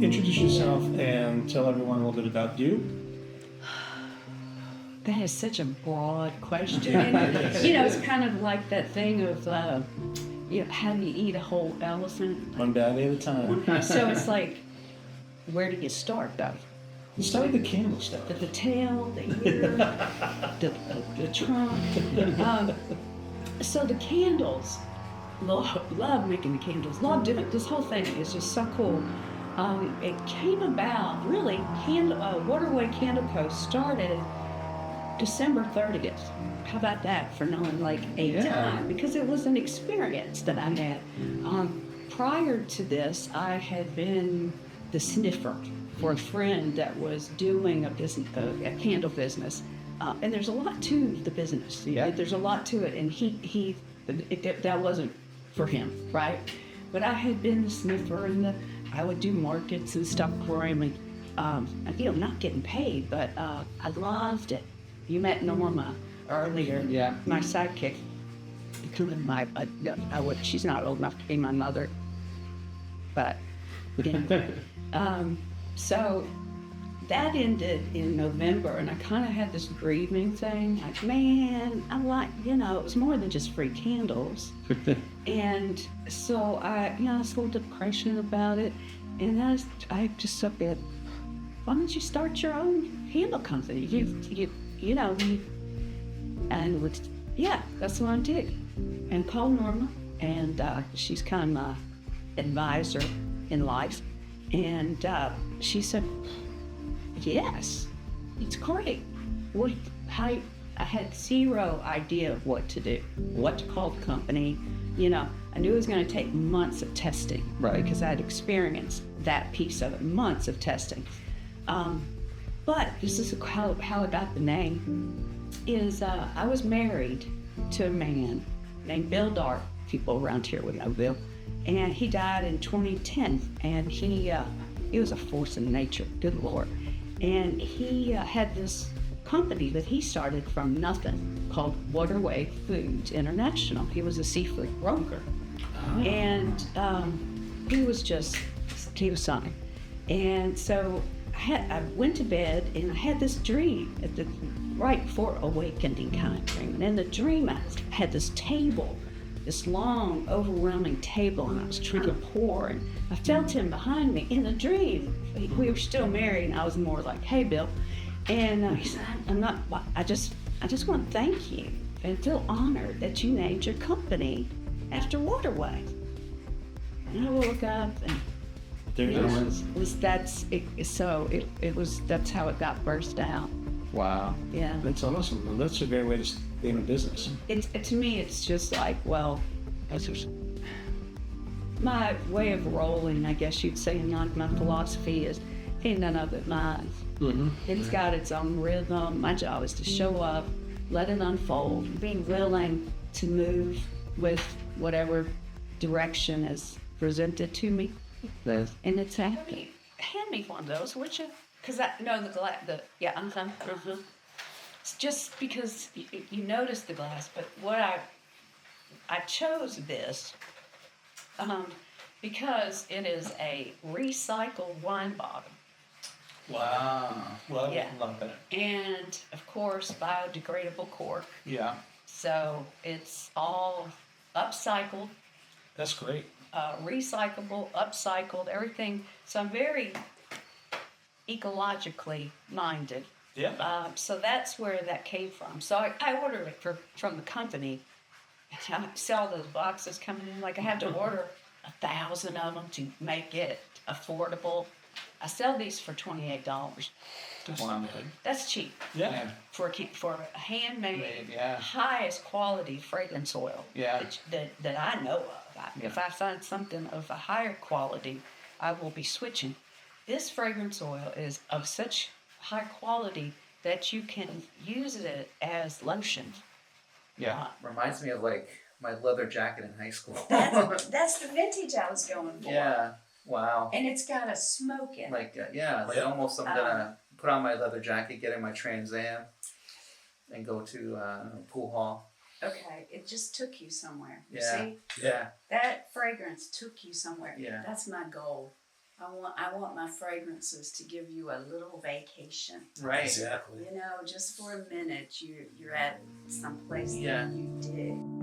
introduce yourself and tell everyone a little bit about you. That is such a broad question. And, it's kind of like that thing of, how do you eat a whole elephant? One bag at a time. So it's like, where do you start, though? You start with the candle stuff. The tail, the ear, the trunk. So the candles, love making the candles, love doing it. This whole thing is just so cool. It came about, really, Waterway Candle Co. started December 30th. How about that for knowing like a time? Because it was an experience that I had. Prior to this, I had been the sniffer for a friend that was doing a candle business. And there's a lot to the business. Yeah. There's a lot to it. And that wasn't for him, right? But I had been the sniffer and I would do markets and stuff for him. And, not getting paid, but I loved it. You met Norma earlier. Yeah. My sidekick. She's not old enough to be my mother. But, so that ended in November, and I kind of had this grieving thing. Like, man, it was more than just free candles. And so I was a little depression about it. And I just said, why don't you start your own candle company? That's what I did. And called Norma, and she's kind of my advisor in life. And she said, yes, it's great. I had zero idea of what to do, what to call the company. I knew it was going to take months of testing, right? Because I had experienced that piece of it, months of testing. But this is how I got the name. I was married to a man named Bill Dart. People around here would know Bill. And he died in 2010. And he was a force of nature, good Lord. And he had this company that he started from nothing called Waterway Foods International. He was a seafood broker. Oh. And he was something. And so I went to bed and I had this dream right before awakening kind of dream. And in the dream, I had this table, this long, overwhelming table, and I was trying to pour, and I felt him behind me in the dream. We were still married, and I was more like, "Hey, Bill," and he said, I just want to thank you and feel honored that you named your company after Waterway." And I woke up and there it is. That's how it got burst out. Wow. Yeah. That's awesome. That's a great way to be in a business. To me, it's just like, my way of rolling, I guess you'd say, not my philosophy is, ain't none of it mine. Mm-hmm. It's got its own rhythm. My job is to show up, let it unfold, be willing to move with whatever direction is presented to me. Yes. And it's happening. Hand me one of those, would you? Because I know the glass. It's just because you notice the glass, but what I chose this because it is a recycled wine bottle. Wow. Well, yeah. I love that. And of course, biodegradable cork. Yeah. So it's all upcycled. That's great. Recyclable, upcycled, everything. So I'm very ecologically minded. Yeah. So that's where that came from. So I ordered it from the company. I see all those boxes coming in. Like I had to order 1,000 of them to make it affordable. I sell these for $28. That's cheap. Yeah. For a handmade, highest quality fragrance oil. Yeah. That I know of. If I find something of a higher quality, I will be switching. This fragrance oil is of such high quality that you can use it as lotion. Yeah. Reminds me of like my leather jacket in high school. That's the vintage I was going for. Yeah. Wow. And it's got a smoke in it. Like almost I'm gonna put on my leather jacket, get in my Trans Am, and go to pool hall. Okay, it just took you somewhere. You Yeah. see? Yeah. That fragrance took you somewhere. Yeah. That's my goal. I want my fragrances to give you a little vacation. Right. Exactly. You know, just for a minute, you're at some place Yeah. that you dig.